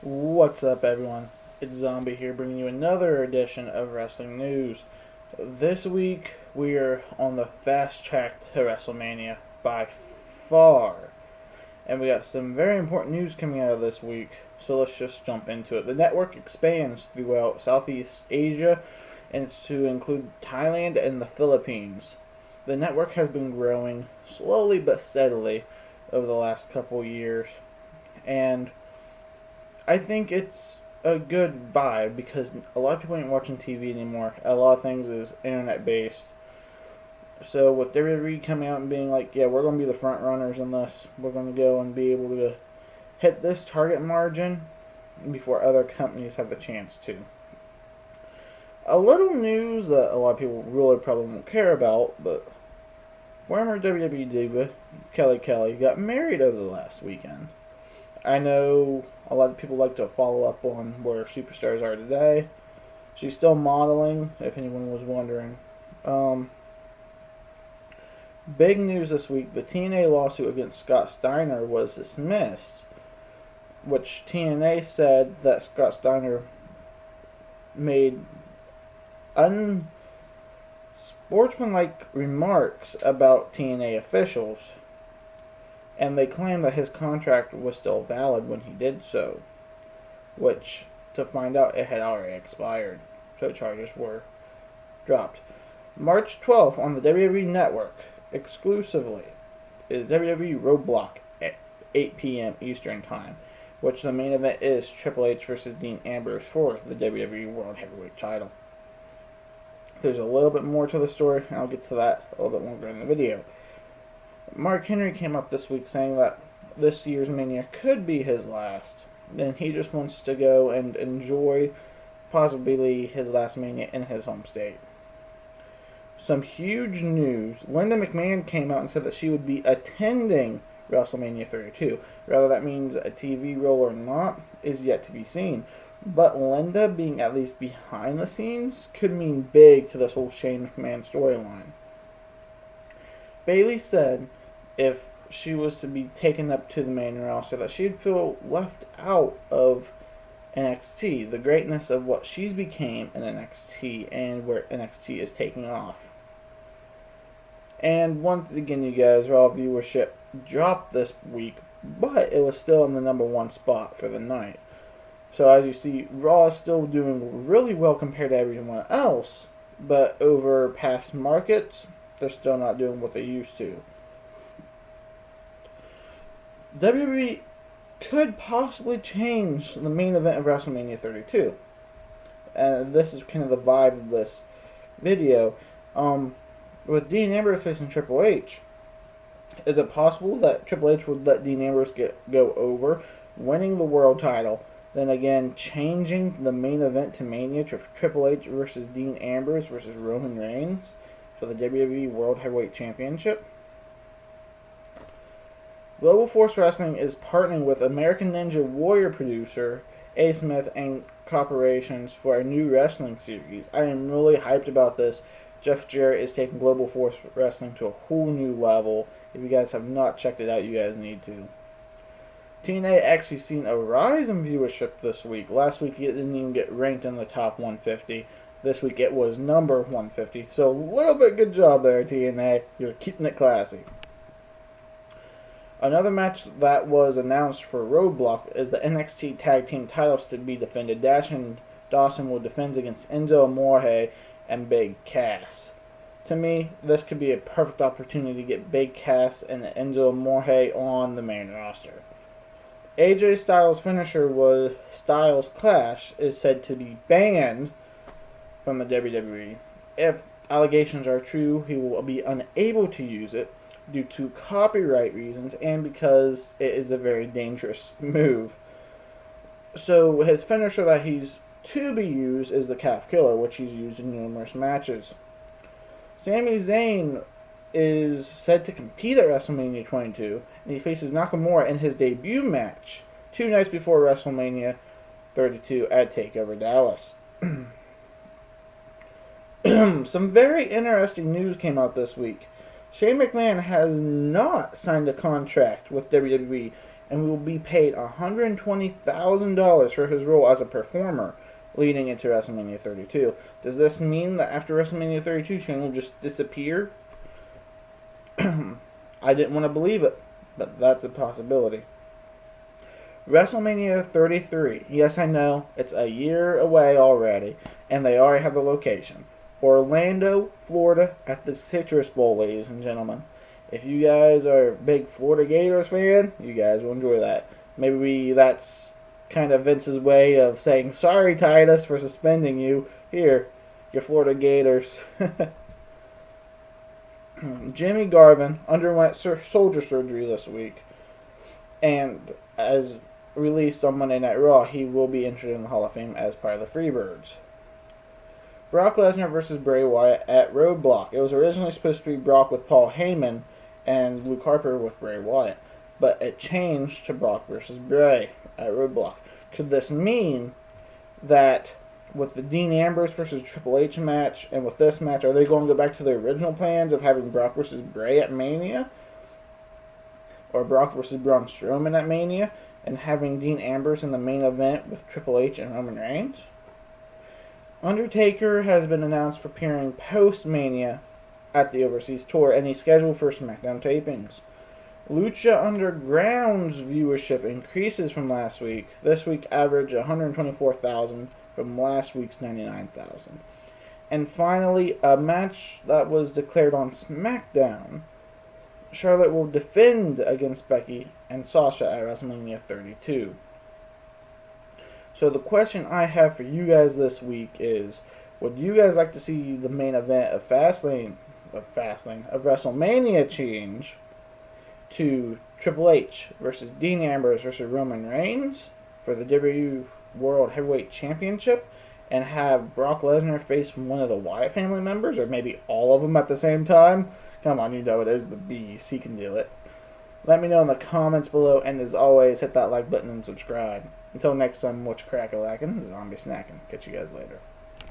What's up, everyone? It's Zombie here, bringing you another edition of Wrestling News. This week, we are on the fast track to WrestleMania by far. And we got some very important news coming out of this week, so let's just jump into it. The network expands throughout Southeast Asia, and it's to include Thailand and the Philippines. The network has been growing slowly but steadily over the last couple years, and I think it's a good vibe because a lot of people ain't watching TV anymore. A lot of things is internet based. So with WWE coming out and being like, yeah, we're going to be the front runners in this. We're going to go and be able to hit this target margin before other companies have the chance to. A little news that a lot of people really probably won't care about, but former WWE diva Kelly got married over the last weekend. I know a lot of people like to follow up on where superstars are today. She's still modeling, if anyone was wondering. Big news this week, the TNA lawsuit against Scott Steiner was dismissed, which TNA said that Scott Steiner made unsportsmanlike remarks about TNA officials, and they claim that his contract was still valid when he did so, which, to find out, it had already expired, so charges were dropped. March 12th on the WWE Network, exclusively, is WWE Roadblock at 8 p.m. Eastern Time, which the main event is Triple H versus Dean Ambrose for the WWE World Heavyweight title. There's a little bit more to the story, and I'll get to that a little bit longer in the video. Mark Henry came up this week saying that this year's Mania could be his last, and he just wants to go and enjoy possibly his last Mania in his home state. Some huge news. Linda McMahon came out and said that she would be attending WrestleMania 32. Whether that means a TV role or not is yet to be seen. But Linda being at least behind the scenes could mean big to this whole Shane McMahon storyline. Bayley said if she was to be taken up to the main roster that she'd feel left out of NXT, the greatness of what she's became in NXT and where NXT is taking off. And once again, you guys, Raw viewership dropped this week, but it was still in the number one spot for the night. So as you see, Raw is still doing really well compared to everyone else, but over past markets, they're still not doing what they used to. WWE could possibly change the main event of WrestleMania 32. And this is kind of the vibe of this video. With Dean Ambrose facing Triple H, is it possible that Triple H would let Dean Ambrose go over, winning the world title, then again changing the main event to Mania to Triple H versus Dean Ambrose versus Roman Reigns for the WWE World Heavyweight Championship? Global Force Wrestling is partnering with American Ninja Warrior producer A. Smith and Corporations for a new wrestling series. I am really hyped about this. Jeff Jarrett is taking Global Force Wrestling to a whole new level. If you guys have not checked it out, you guys need to. TNA actually seen a rise in viewership this week. Last week it didn't even get ranked in the top 150. This week it was number 150. So a little bit good job there, TNA. You're keeping it classy. Another match that was announced for Roadblock is the NXT Tag Team titles to be defended. Dash and Dawson will defend against Enzo Amore and Big Cass. To me, this could be a perfect opportunity to get Big Cass and Enzo Amore on the main roster. AJ Styles' finisher was Styles Clash is said to be banned from the WWE. If allegations are true, he will be unable to use it due to copyright reasons and because it is a very dangerous move. So his finisher that he's to be used is the Calf Killer, which he's used in numerous matches. Sami Zayn is said to compete at WrestleMania 22, and he faces Nakamura in his debut match 2 nights before WrestleMania 32 at TakeOver Dallas. Some very interesting news came out this week. Shane McMahon has not signed a contract with WWE, and will be paid $120,000 for his role as a performer leading into WrestleMania 32. Does this mean that after WrestleMania 32, Shane will just disappear? I didn't want to believe it, but that's a possibility. WrestleMania 33. Yes, I know, it's a year away already, and they already have the location. Orlando, Florida, at the Citrus Bowl, ladies and gentlemen. If you guys are a big Florida Gators fan, you guys will enjoy that. Maybe that's kind of Vince's way of saying, sorry, Titus, for suspending you. Here, your Florida Gators. Jimmy Garvin underwent shoulder surgery this week, and as released on Monday Night Raw, he will be entered in the Hall of Fame as part of the Freebirds. Brock Lesnar versus Bray Wyatt at Roadblock. It was originally supposed to be Brock with Paul Heyman and Luke Harper with Bray Wyatt, but it changed to Brock versus Bray at Roadblock. Could this mean that with the Dean Ambrose versus Triple H match and with this match, are they going to go back to their original plans of having Brock versus Bray at Mania? Or Brock versus Braun Strowman at Mania? And having Dean Ambrose in the main event with Triple H and Roman Reigns? Undertaker has been announced preparing post-Mania at the overseas tour, and he's scheduled for SmackDown tapings. Lucha Underground's viewership increases from last week. This week averaged 124,000 from last week's 99,000. And finally, a match that was declared on SmackDown. Charlotte will defend against Becky and Sasha at WrestleMania 32. So the question I have for you guys this week is, would you guys like to see the main event of WrestleMania change to Triple H versus Dean Ambrose versus Roman Reigns for the WWE World Heavyweight Championship, and have Brock Lesnar face one of the Wyatt family members, or maybe all of them at the same time? Come on, you know it is the Beast. He can do it. Let me know in the comments below, and as always, hit that like button and subscribe. Until next time, what's crack-a-lackin', zombie snacking. Catch you guys later.